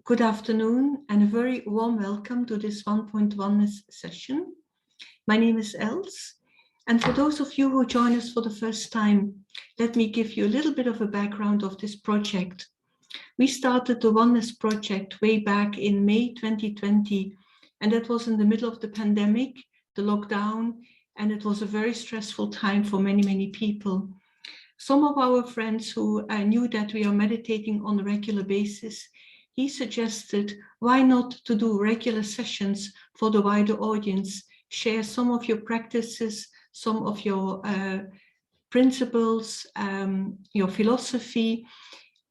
Good afternoon and a very warm welcome to this 1.1 session. My name is Els, and for those of you who join us for the first time, let me give you a little bit of a background of this project. We started the Oneness project way back in May 2020, and that was in the middle of the pandemic, the lockdown, and it was a very stressful time for many people. Some of our friends who knew that we are meditating on a regular basis, he suggested, why not to do regular sessions for the wider audience, share some of your practices, some of your principles, your philosophy,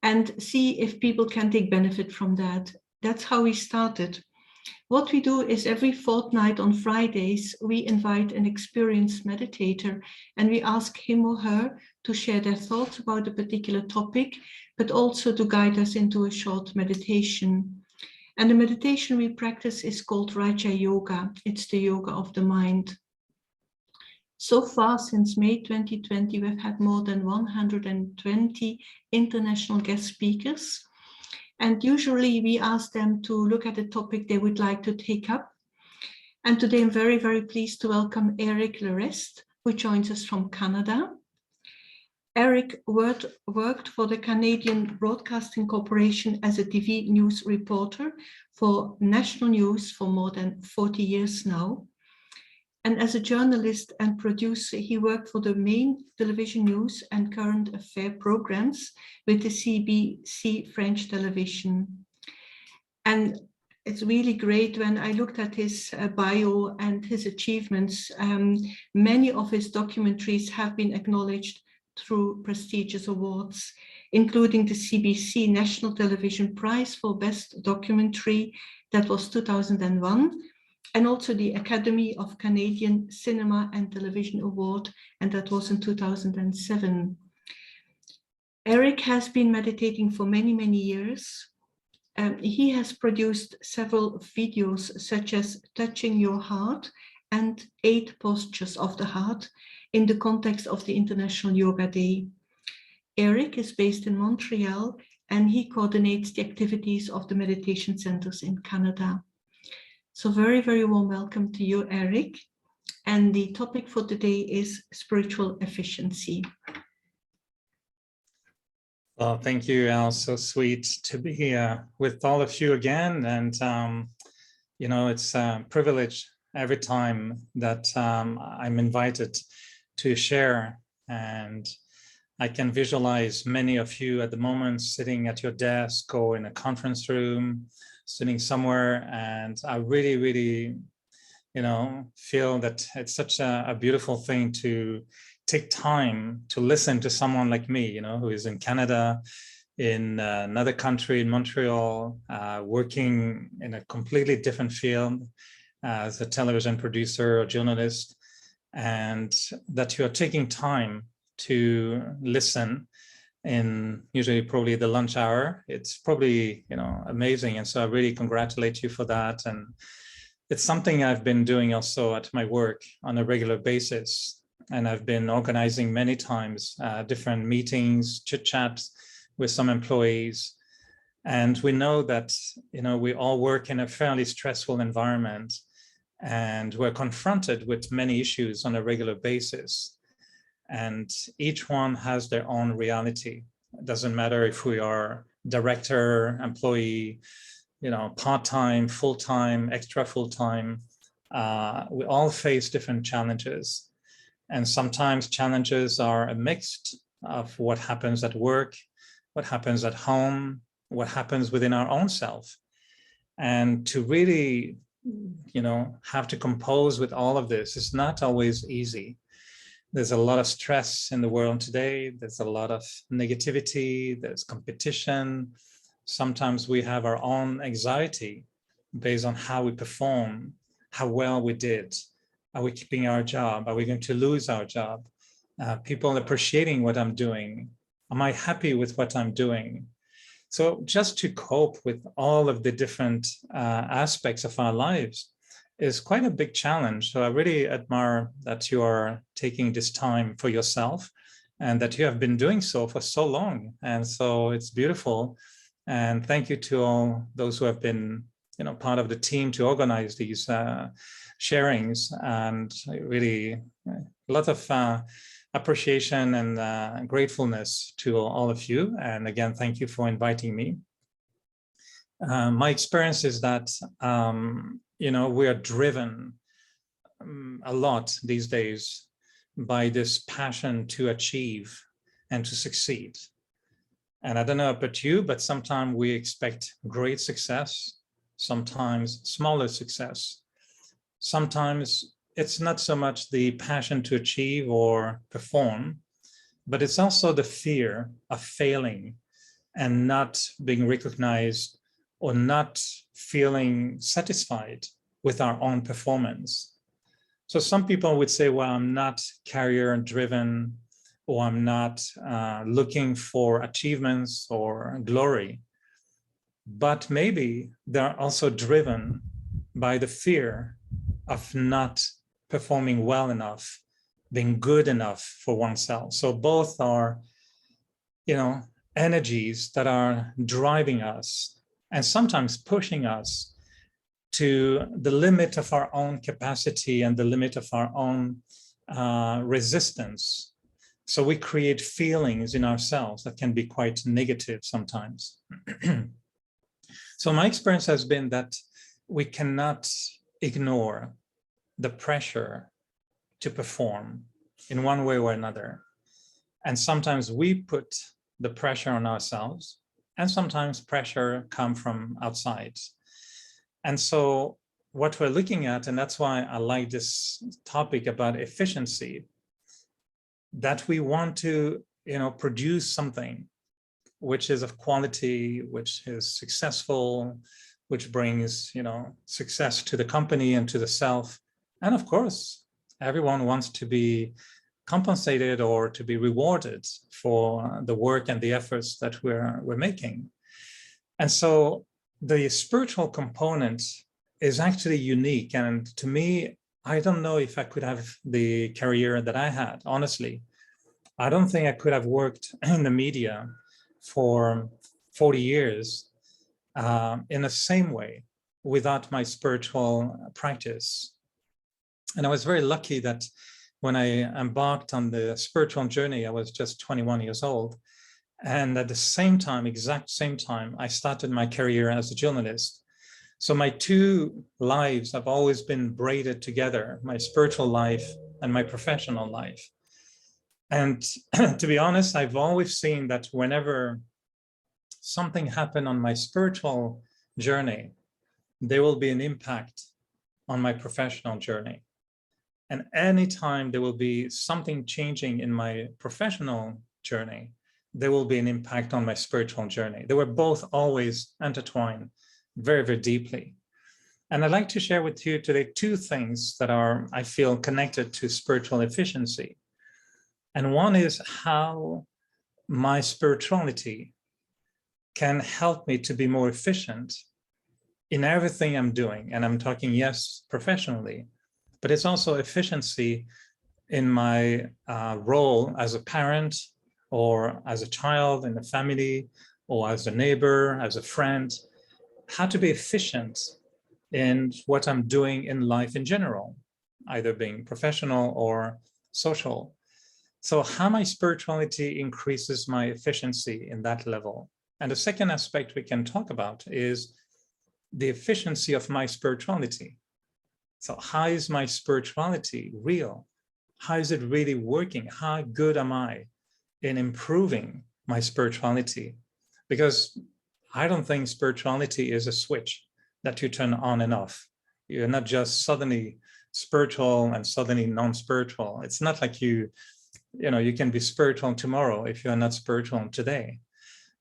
and see if people can take benefit from that. That's how we started. What we do is every fortnight on Fridays, we invite an experienced meditator and we ask him or her to share their thoughts about a particular topic, but also to guide us into a short meditation. And the meditation we practice is called Raja Yoga. It's the yoga of the mind. So far, since May 2020, we've had more than 120 international guest speakers. And usually we ask them to look at a topic they would like to take up. And today I'm very pleased to welcome Eric Reste, who joins us from Canada. Eric worked for the Canadian Broadcasting Corporation as a TV news reporter for national news for more than 40 years now. And as a journalist and producer, he worked for the main television news and current affair programs with the CBC French television. And it's really great when I looked at his bio and his achievements. Many of his documentaries have been acknowledged through prestigious awards, including the CBC National Television Prize for Best Documentary, that was 2001. And also the Academy of Canadian Cinema and Television Award, and that was in 2007. Eric has been meditating for many years. He has produced several videos such as Touching Your Heart and 8 Postures of the Heart in the context of the International Yoga Day. Eric is based in Montreal and he coordinates the activities of the meditation centers in Canada. So very warm welcome to you, Eric. And the topic for today is spiritual efficiency. Well, thank you, Al. So sweet to be here with all of you again. And, you know, it's a privilege every time that I'm invited to share. And I can visualize many of you at the moment sitting at your desk or in a conference room, sitting somewhere, and I really, you know, feel that it's such a beautiful thing to take time to listen to someone like me, you know, who is in Canada, in another country, in Montreal, working in a completely different field as a television producer or journalist, and that you are taking time to listen in usually probably the lunch hour. It's probably, you know, amazing. And so I really congratulate you for that. And it's something I've been doing also at my work on a regular basis. And I've been organizing many times different meetings, chit chats with some employees. And we know that, you know, we all work in a fairly stressful environment and we're confronted with many issues on a regular basis. And each one has their own reality. It doesn't matter if we are director, employee, you know, part-time, full-time, extra full-time. We all face different challenges. And sometimes challenges are a mix of what happens at work, what happens at home, what happens within our own self. And to really, you know, have to compose with all of this is not always easy. There's a lot of stress in the world today. There's a lot of negativity. There's competition. Sometimes we have our own anxiety based on how we perform, how well we did. Are we keeping our job? Are we going to lose our job? People appreciating what I'm doing. Am I happy with what I'm doing? So just to cope with all of the different aspects of our lives is quite a big challenge. So I really admire that you are taking this time for yourself and that you have been doing so for so long. And so it's beautiful And thank you to all those who have been, part of the team to organize these sharings, and really a lot of appreciation and gratefulness to all of you. And again, thank you for inviting me. My experience is that, we are driven a lot these days by this passion to achieve and to succeed. And I don't know about you, but sometimes we expect great success, sometimes smaller success. Sometimes it's not so much the passion to achieve or perform, but it's also the fear of failing and not being recognized or not feeling satisfied with our own performance. So some people would say, well, I'm not career driven, or I'm not looking for achievements or glory. But maybe they're also driven by the fear of not performing well enough, being good enough for oneself. So both are, energies that are driving us and sometimes pushing us to the limit of our own capacity and the limit of our own resistance. So we create feelings in ourselves that can be quite negative sometimes. So my experience has been that we cannot ignore the pressure to perform in one way or another. And sometimes we put the pressure on ourselves, and sometimes pressure comes from outside. And so what we're looking at, and that's why I like this topic about efficiency, that we want to, produce something which is of quality, which is successful, which brings, success to the company and to the self. And of course, everyone wants to be compensated or to be rewarded for the work and the efforts that we're making. And so the spiritual component is actually unique. And to me, I don't know if I could have the career that I had, honestly. I don't think I could have worked in the media for 40 years in the same way without my spiritual practice. And I was very lucky that when I embarked on the spiritual journey, I was just 21 years old. And at the same time, exact same time, I started my career as a journalist. So my two lives have always been braided together, my spiritual life and my professional life. And to be honest, I've always seen that whenever something happened on my spiritual journey, there will be an impact on my professional journey. And anytime there will be something changing in my professional journey, there will be an impact on my spiritual journey. They were both always intertwined very, very deeply. And I'd like to share with you today two things that are, I feel, connected to spiritual efficiency. And one is how my spirituality can help me to be more efficient in everything I'm doing. And I'm talking, yes, professionally, but it's also efficiency in my role as a parent or as a child in the family or as a neighbor, as a friend, how to be efficient in what I'm doing in life in general, either being professional or social. So how my spirituality increases my efficiency in that level. And the second aspect we can talk about is the efficiency of my spirituality. So how is my spirituality real? How is it really working? How good am I in improving my spirituality? Because I don't think spirituality is a switch that you turn on and off. You're not just suddenly spiritual and suddenly non-spiritual. It's not like you can be spiritual tomorrow if you're not spiritual today.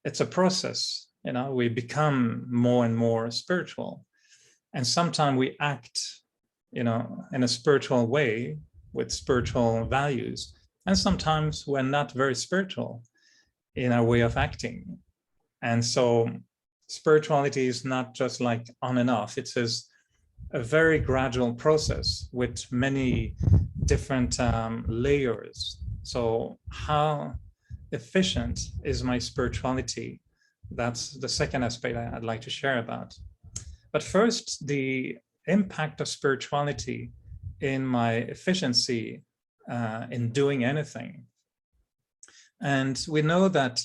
It's a process. We become more and more spiritual. And sometimes we act, in a spiritual way with spiritual values. And sometimes we're not very spiritual in our way of acting. And so spirituality is not just like on and off. It's a very gradual process with many different layers. So how efficient is my spirituality That's the second aspect I'd like to share about. But first, the impact of spirituality in my efficiency in doing anything. And we know that,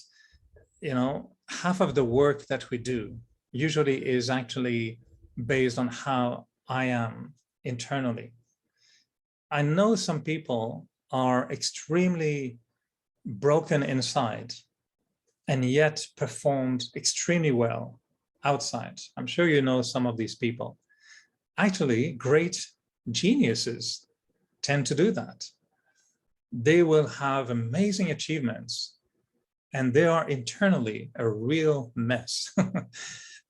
half of the work that we do usually is actually based on how I am internally. I know some people are extremely broken inside and yet performed extremely well outside. I'm sure you know some of these people. Actually, great geniuses tend to do that. They will have amazing achievements and they are internally a real mess.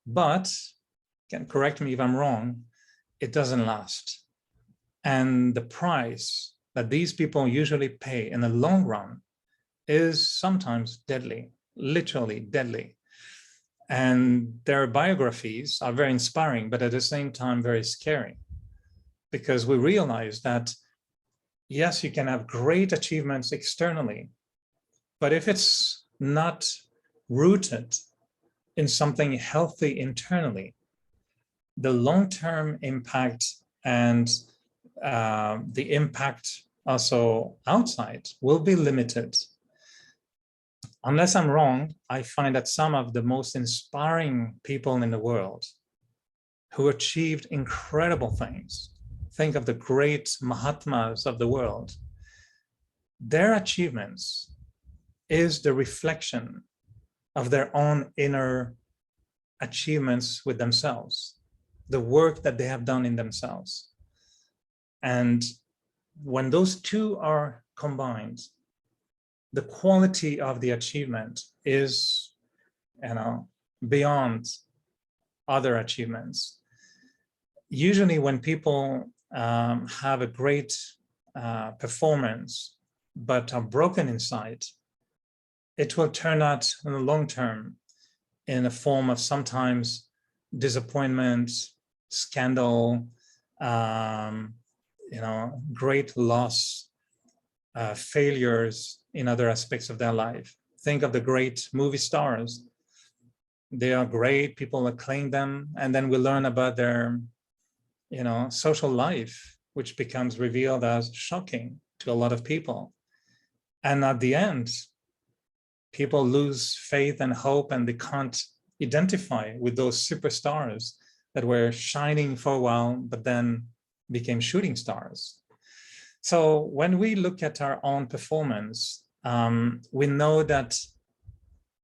But, can correct me if I'm wrong, it doesn't last. And the price that these people usually pay in the long run is sometimes deadly, literally deadly. And their biographies are very inspiring, but at the same time, very scary, because we realize that, yes, you can have great achievements externally, but if it's not rooted in something healthy internally, the long-term impact and the impact also outside will be limited. Unless I'm wrong, I find that some of the most inspiring people in the world who achieved incredible things, think of the great Mahatmas of the world, their achievements is the reflection of their own inner achievements with themselves, the work that they have done in themselves. And when those two are combined, the quality of the achievement is, beyond other achievements. Usually when people have a great performance, but are broken inside, it will turn out in the long term in a form of sometimes disappointment, scandal, great loss, failures in other aspects of their life. Think of the great movie stars. They are great, people acclaim them, and then we learn about their, social life, which becomes revealed as shocking to a lot of people. And at the end, people lose faith and hope, and they can't identify with those superstars that were shining for a while, but then became shooting stars. So when we look at our own performance, we know that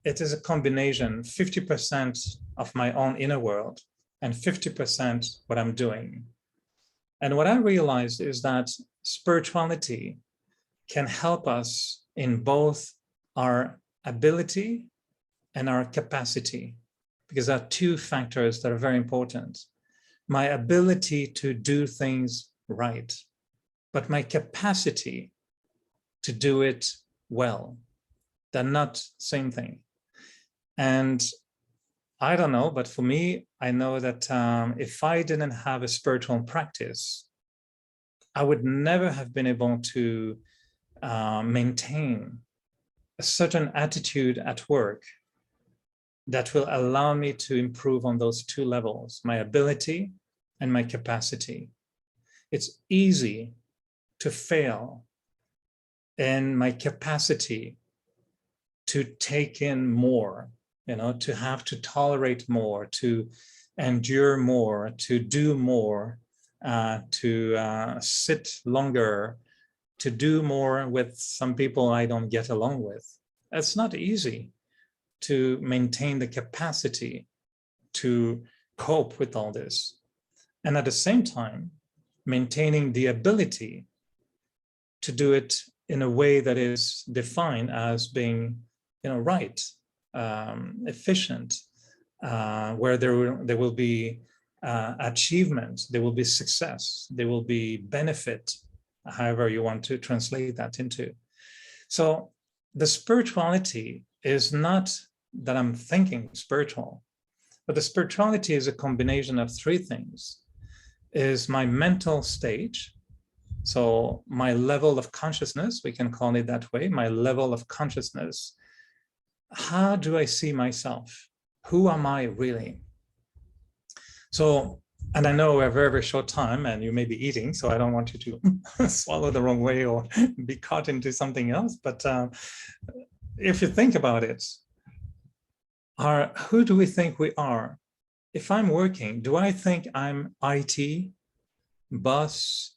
it is a combination, 50% of my own inner world and 50% what I'm doing. And what I realized is that spirituality can help us in both our ability and our capacity, because there are two factors that are very important. My ability to do things right, but my capacity to do it well. They're not same thing. And I don't know, but for me, I know that if I didn't have a spiritual practice, I would never have been able to maintain a certain attitude at work that will allow me to improve on those two levels, my ability and my capacity. It's easy to fail in my capacity to take in more, to have to tolerate more, to endure more, to do more, to sit longer, to do more with some people I don't get along with. It's not easy to maintain the capacity to cope with all this. And at the same time, maintaining the ability to do it in a way that is defined as being, right, efficient, where there will be achievement, there will be success, there will be benefit, however you want to translate that into. So the spirituality is not that I'm thinking spiritual, but the spirituality is a combination of three things. Is my mental stage, so my level of consciousness, we can call it that way, my level of consciousness. How do I see myself? Who am I really? So, and I know we're a very, very short time and you may be eating, so I don't want you to swallow the wrong way or be caught into something else. But if you think about it, who do we think we are? If I'm working, do I think I'm IT, boss,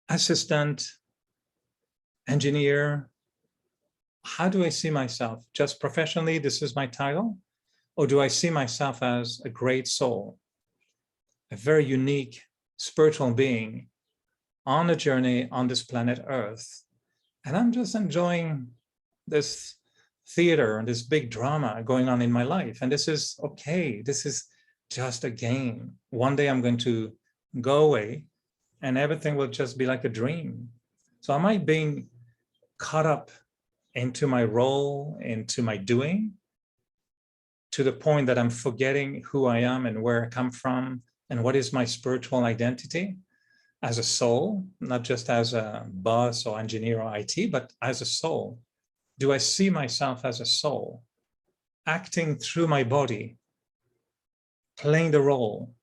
assistant, engineer? How do I see myself? Just professionally, this is my title? Or do I see myself as a great soul, a very unique spiritual being on a journey on this planet Earth? And I'm just enjoying this theater and this big drama going on in my life. And this is okay. This is just a game. One day I'm going to go away and everything will just be like a dream. So am I being caught up into my role, into my doing, to the point that I'm forgetting who I am and where I come from and what is my spiritual identity as a soul, not just as a boss or engineer or IT, but as a soul? Do I see myself as a soul, acting through my body, playing the role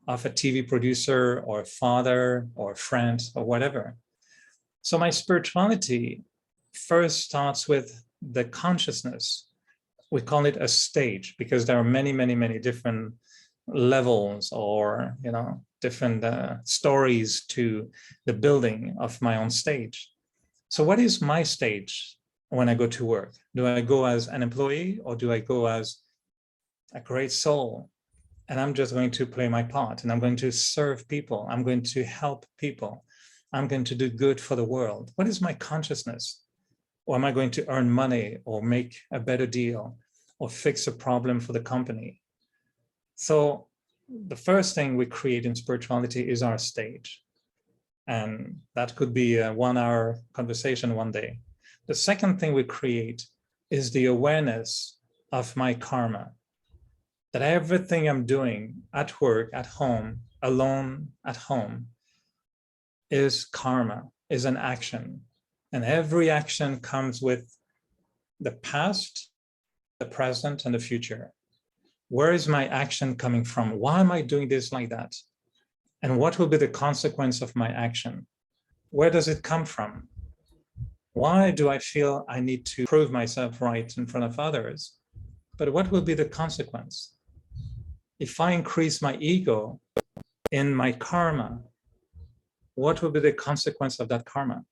of a TV producer or a father or a friend or whatever? So my spirituality first starts with the consciousness. We call it a stage because there are many, many, many different levels or, different stories to the building of my own stage. So what is my stage when I go to work? Do I go as an employee or do I go as a great soul? And I'm just going to play my part and I'm going to serve people. I'm going to help people. I'm going to do good for the world. What is my consciousness? Or am I going to earn money or make a better deal or fix a problem for the company? So the first thing we create in spirituality is our stage. And that could be a 1-hour conversation one day. The second thing we create is the awareness of my karma, that everything I'm doing at work, at home, alone, at home, is karma, is an action. And every action comes with the past, the present, and the future. Where is my action coming from? Why am I doing this like that? And what will be the consequence of my action? Where does it come from? Why do I feel I need to prove myself right in front of others? But what will be the consequence? If I increase my ego in my karma, what will be the consequence of that karma?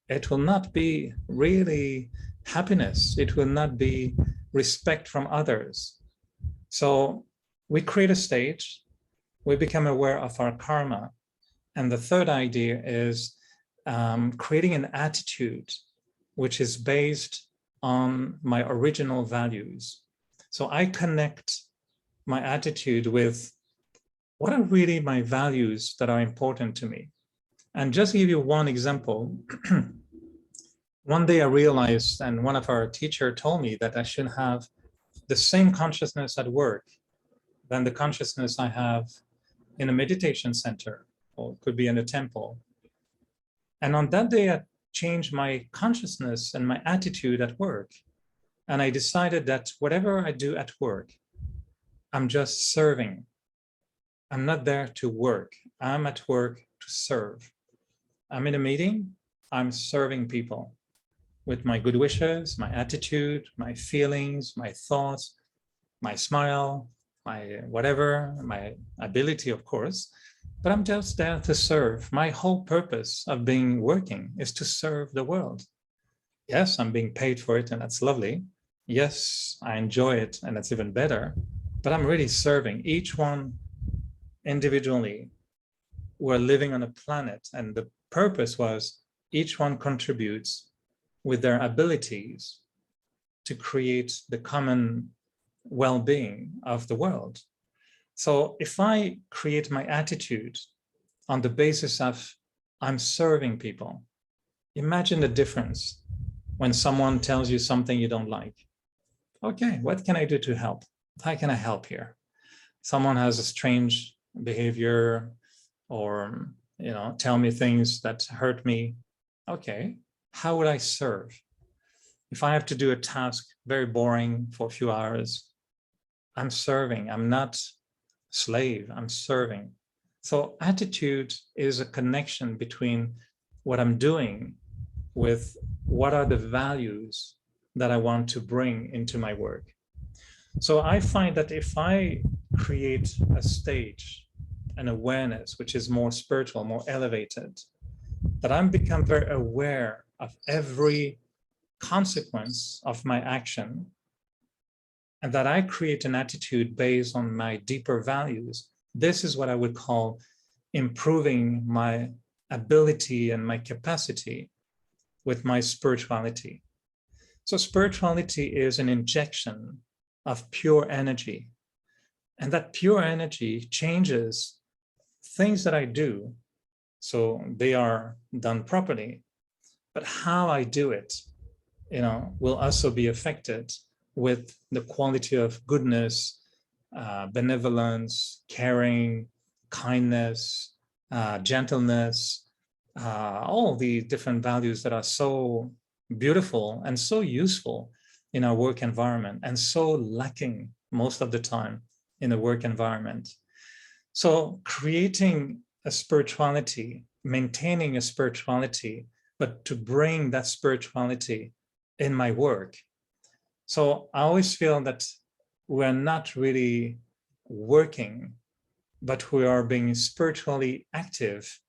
It will not be really happiness. It will not be respect from others. So we create a stage, we become aware of our karma. And the third idea is creating an attitude which is based on my original values. So I connect my attitude with what are really my values that are important to me. And just to give you one example, one day I realized, and one of our teachers told me that I should have the same consciousness at work than the consciousness I have in a meditation center, or it could be in a temple. And on that day, I changed my consciousness and my attitude at work. And I decided that whatever I do at work, I'm just serving. I'm not there to work. I'm at work to serve. I'm in a meeting, I'm serving people with my good wishes, my attitude, my feelings, my thoughts, my smile, my whatever, my ability, of course, but I'm just there to serve. My whole purpose of being working is to serve the world. Yes, I'm being paid for it and that's lovely. Yes, I enjoy it and that's even better, but I'm really serving each one individually. We're living on a planet and the purpose was each one contributes with their abilities to create the common well-being of the world. So if I create my attitude on the basis of I'm serving people, imagine the difference when someone tells you something you don't like. Okay, what can I do to help? How can I help here? Someone has a strange behavior or tell me things that hurt me. Okay, how would I serve? If I have to do a task very boring for a few hours, I'm serving. I'm not slave, I'm serving. So attitude is a connection between what I'm doing with what are the values that I want to bring into my work. So I find that if I create a stage, an awareness, which is more spiritual, more elevated, that I'm become very aware of every consequence of my action, and that I create an attitude based on my deeper values, this is what I would call improving my ability and my capacity with my spirituality. So spirituality is an injection of pure energy. And that pure energy changes things that I do. So they are done properly, but how I do it, will also be affected with the quality of goodness, benevolence, caring, kindness, gentleness, all the different values that are so beautiful and so useful in our work environment and so lacking most of the time in the work environment. So creating a spirituality, maintaining a spirituality, but to bring that spirituality in my work. So I always feel that we're not really working, but we are being spiritually active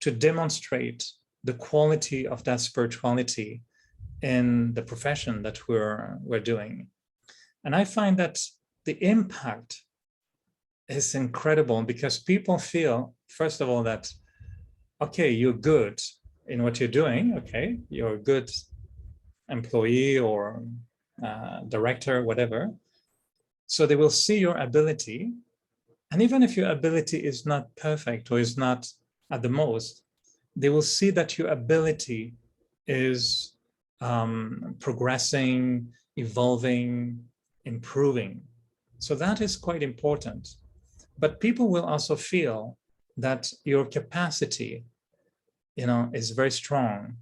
to demonstrate the quality of that spirituality in the profession that we're doing. And I find that the impact is incredible because people feel, first of all, that, okay, you're good in what you're doing, okay, you're a good employee or director, whatever. So they will see your ability. And even if your ability is not perfect or is not at the most, they will see that your ability is progressing, evolving, improving. So that is quite important. But people will also feel that your capacity, is very strong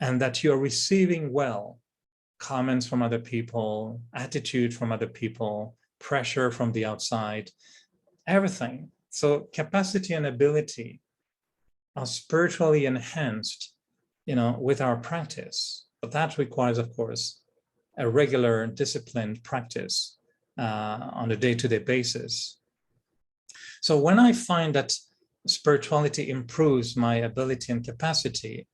and that you're receiving well comments from other people, attitude from other people, pressure from the outside, everything. So capacity and ability are spiritually enhanced, with our practice. But that requires, of course, a regular disciplined practice on a day-to-day basis. So when I find that spirituality improves my ability and capacity,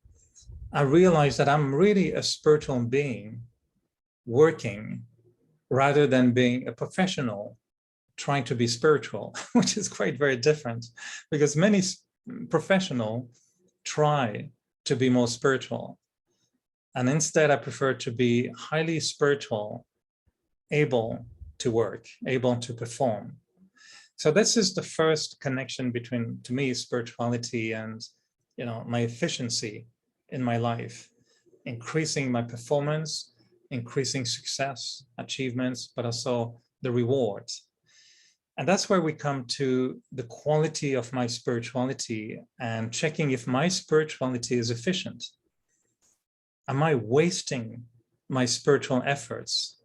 I realize that I'm really a spiritual being working rather than being a professional trying to be spiritual, which is quite very different because many professionals try to be more spiritual. And instead, I prefer to be highly spiritual, able to work, able to perform. So this is the first connection between, to me, spirituality and, my efficiency in my life, increasing my performance, increasing success, achievements, but also the rewards. And that's where we come to the quality of my spirituality and checking if my spirituality is efficient. Am I wasting my spiritual efforts?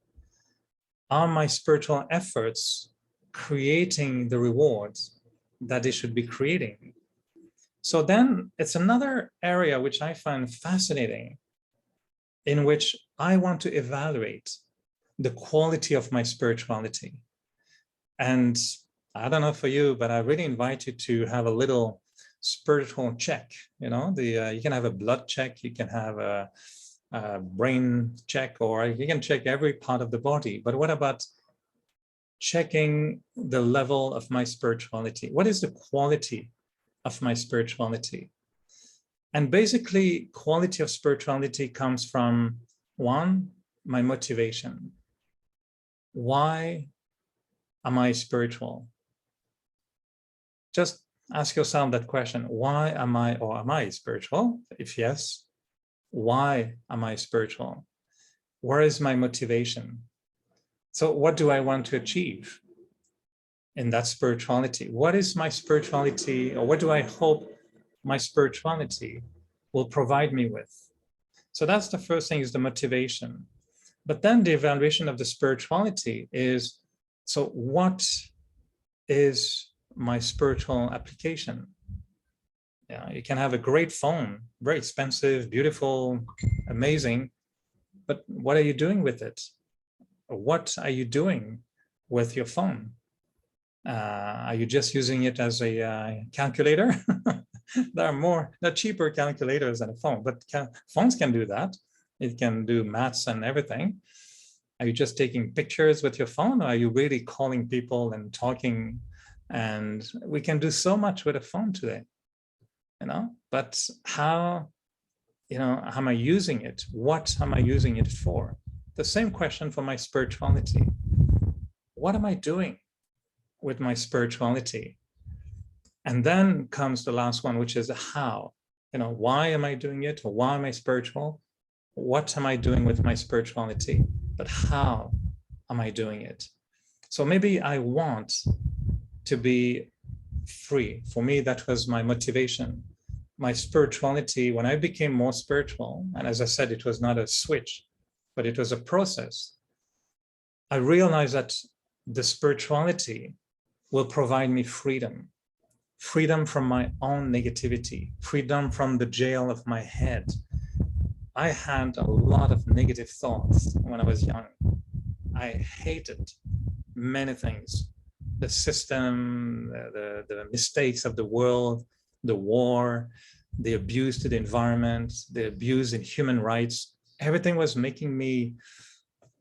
Are my spiritual efforts creating the rewards that they should be creating? So then it's another area which I find fascinating, in which I want to evaluate the quality of my spirituality. And I don't know for you, but I really invite you to have a little spiritual check. You can have a blood check, you can have a brain check, or you can check every part of the body. But what about checking the level of my spirituality? What is the quality of my spirituality? And basically, quality of spirituality comes from, one, my motivation. Why am I spiritual? Just ask yourself that question. Why am I spiritual? If yes, why am I spiritual? Where is my motivation? So what do I want to achieve in that spirituality? What is my spirituality, or what do I hope my spirituality will provide me with? So that's the first thing, is the motivation. But then the evaluation of the spirituality is, So what is my spiritual application? Yeah, you can have a great phone, very expensive, beautiful, amazing, but what are you doing with it? What are you doing with your phone? Are you just using it as a calculator? There are cheaper calculators than a phone, but phones can do that. It can do maths and everything. Are you just taking pictures with your phone, or are you really calling people and talking? And we can do so much with a phone today, but how am I using it? What am I using it for? The same question for my spirituality. What am I doing with my spirituality? And then comes the last one, which is how. Why am I doing it? Or why am I spiritual? What am I doing with my spirituality? But how am I doing it? So maybe I want to be free. For me, that was my motivation. My spirituality, when I became more spiritual, and as I said, it was not a switch, but it was a process. I realized that the spirituality will provide me freedom. Freedom from my own negativity, freedom from the jail of my head. I had a lot of negative thoughts when I was young. I hated many things. The system, the mistakes of the world, the war, the abuse to the environment, the abuse in human rights. Everything was making me,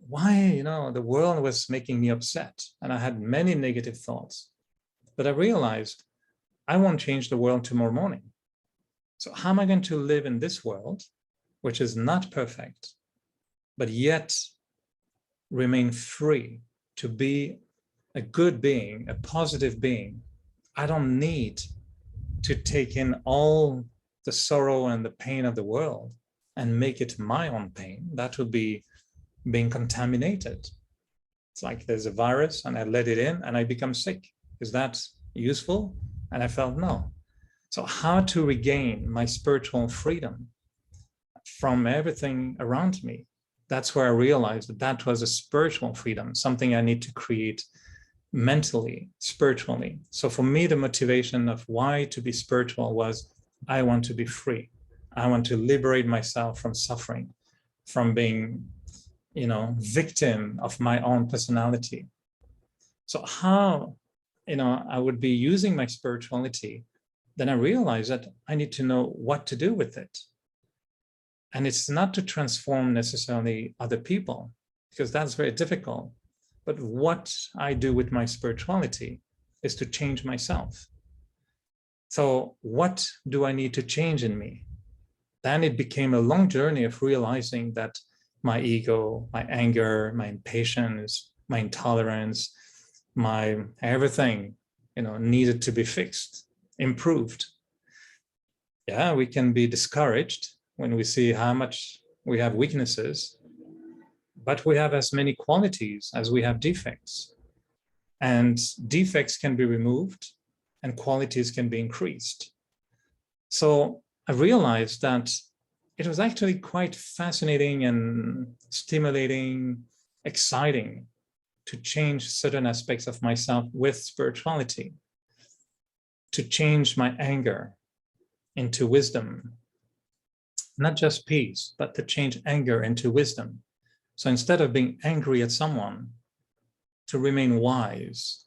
the world was making me upset. And I had many negative thoughts. But I realized I won't change the world tomorrow morning. So how am I going to live in this world, which is not perfect, but yet remain free to be a good being, a positive being? I don't need to take in all the sorrow and the pain of the world and make it my own pain. That would be being contaminated. It's like there's a virus and I let it in and I become sick. Is that useful? And I felt no. So how to regain my spiritual freedom from everything around me? That's where I realized that that was a spiritual freedom, something I need to create mentally, spiritually. So for me, the motivation of why to be spiritual was I want to be free. I want to liberate myself from suffering, from being, victim of my own personality. So how, I would be using my spirituality, then I realized that I need to know what to do with it. And it's not to transform necessarily other people, because that's very difficult. But what I do with my spirituality is to change myself. So what do I need to change in me? Then it became a long journey of realizing that my ego, my anger, my impatience, my intolerance, my everything, needed to be fixed, improved. Yeah, we can be discouraged when we see how much we have weaknesses, but we have as many qualities as we have defects. And defects can be removed and qualities can be increased. So I realized that it was actually quite fascinating and stimulating, exciting to change certain aspects of myself with spirituality, to change my anger into wisdom, not just peace, but to change anger into wisdom. So instead of being angry at someone, to remain wise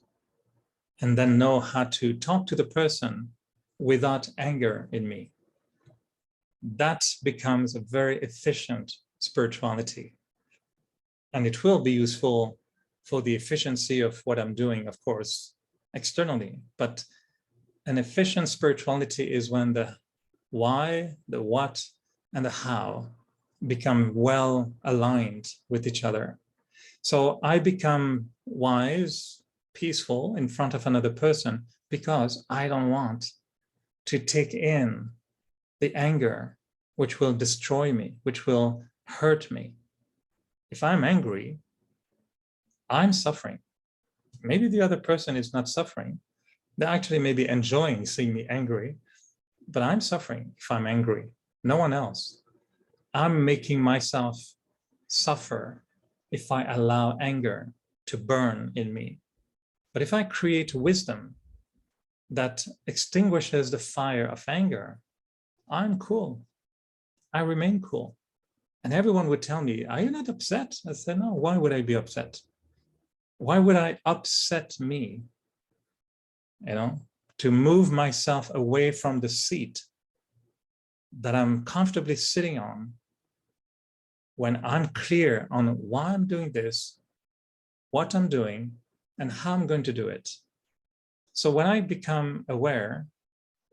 and then know how to talk to the person without anger in me. That becomes a very efficient spirituality. And it will be useful for the efficiency of what I'm doing, of course, externally. But an efficient spirituality is when the why, the what, and the how become well aligned with each other. So I become wise, peaceful in front of another person because I don't want to take in the anger, which will destroy me, which will hurt me. If I'm angry, I'm suffering. Maybe the other person is not suffering. They're actually maybe enjoying seeing me angry, but I'm suffering if I'm angry, no one else. I'm making myself suffer if I allow anger to burn in me. But if I create wisdom that extinguishes the fire of anger, I'm cool. I remain cool. And everyone would tell me, are you not upset? I said, no, why would I be upset? Why would I upset me? You know, to move myself away from the seat that I'm comfortably sitting on when I'm clear on why I'm doing this, what I'm doing, and how I'm going to do it. So when I become aware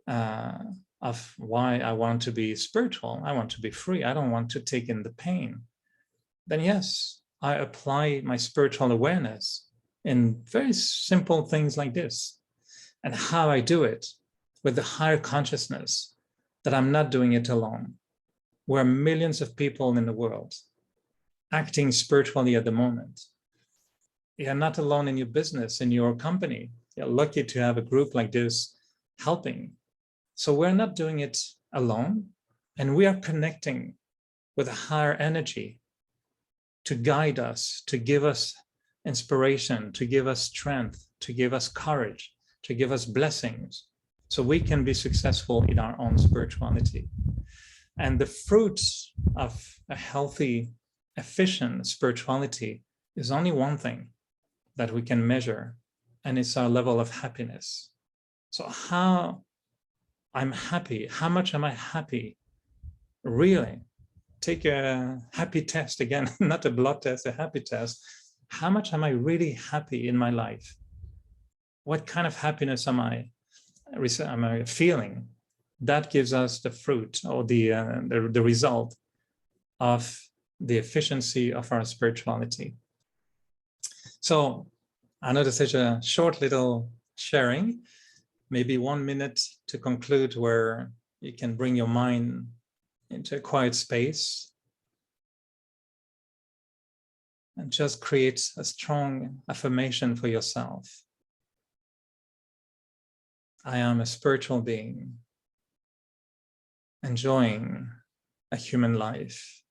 of why I want to be spiritual, I want to be free, I don't want to take in the pain, then yes, I apply my spiritual awareness in very simple things like this. And how I do it with the higher consciousness that I'm not doing it alone. We're millions of people in the world acting spiritually at the moment. You're not alone in your business, in your company. You're lucky to have a group like this helping. So we're not doing it alone, and we are connecting with a higher energy to guide us, to give us inspiration, to give us strength, to give us courage, to give us blessings, so we can be successful in our own spirituality. And the fruits of a healthy, efficient spirituality is only one thing that we can measure, and it's our level of happiness. So how I'm happy, how much am I happy? Really, take a happy test again, not a blood test, a happy test. How much am I really happy in my life? What kind of happiness am I feeling? That gives us the fruit or the result of the efficiency of our spirituality. So I know this is a short little sharing, maybe 1 minute to conclude, where you can bring your mind into a quiet space and just create a strong affirmation for yourself. I am a spiritual being, enjoying a human life.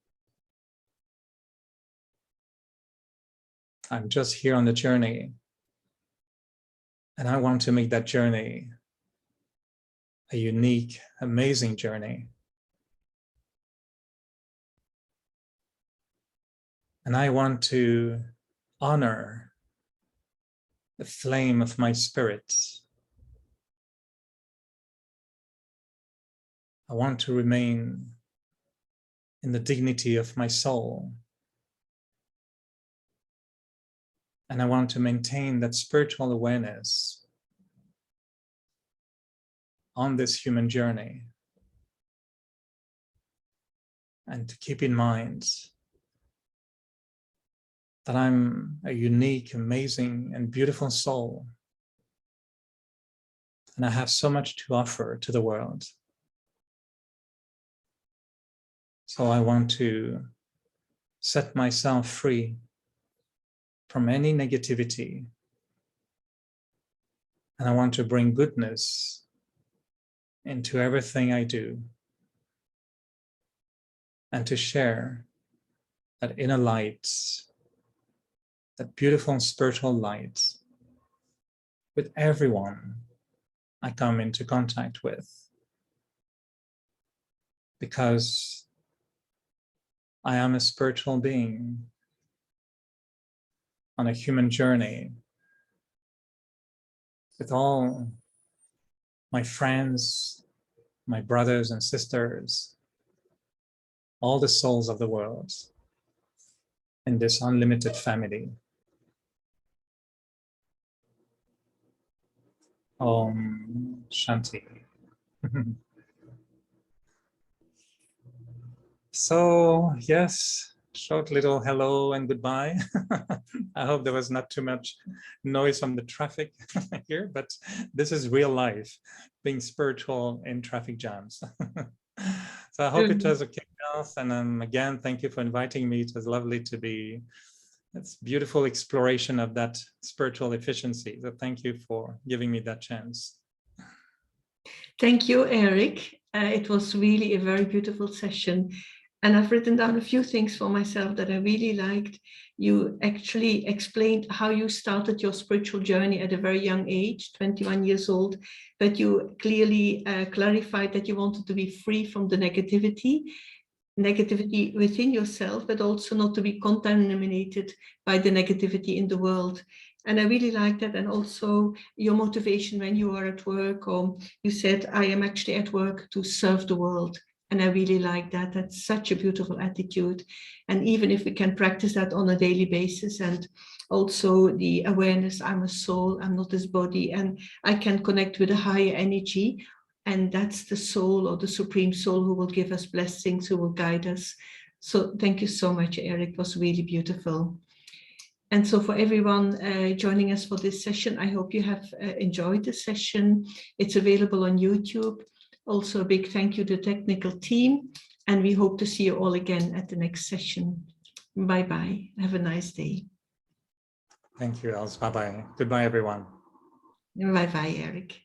I'm just here on the journey, and I want to make that journey a unique, amazing journey. And I want to honor the flame of my spirit. I want to remain in the dignity of my soul. And I want to maintain that spiritual awareness on this human journey. And to keep in mind that I'm a unique, amazing, and beautiful soul. And I have so much to offer to the world. So I want to set myself free from any negativity. And I want to bring goodness into everything I do. And to share that inner light, that beautiful spiritual light, with everyone I come into contact with. Because I am a spiritual being on a human journey with all my friends, my brothers and sisters, all the souls of the world in this unlimited family. Om Shanti. So yes, short little hello and goodbye. I hope there was not too much noise from the traffic here, but this is real life, being spiritual in traffic jams. So I hope it was okay, else. And again, thank you for inviting me. It was lovely to be, it's beautiful exploration of that spiritual efficiency. So thank you for giving me that chance. Thank you, Eric. It was really a very beautiful session. And I've written down a few things for myself that I really liked. You actually explained how you started your spiritual journey at a very young age, 21 years old, but you clearly clarified that you wanted to be free from the negativity within yourself, but also not to be contaminated by the negativity in the world. And I really like that. And also your motivation when you are at work, or you said, I am actually at work to serve the world. And I really like that. That's such a beautiful attitude. And even if we can practice that on a daily basis, and also the awareness, I'm a soul, I'm not this body, and I can connect with a higher energy. And that's the soul, or the supreme soul, who will give us blessings, who will guide us. So thank you so much, Eric. It was really beautiful. And so for everyone joining us for this session, I hope you have enjoyed the session. It's available on YouTube. Also, a big thank you to the technical team, and we hope to see you all again at the next session. Bye-bye. Have a nice day. Thank you, Els. Bye-bye. Goodbye, everyone. Bye-bye, Eric.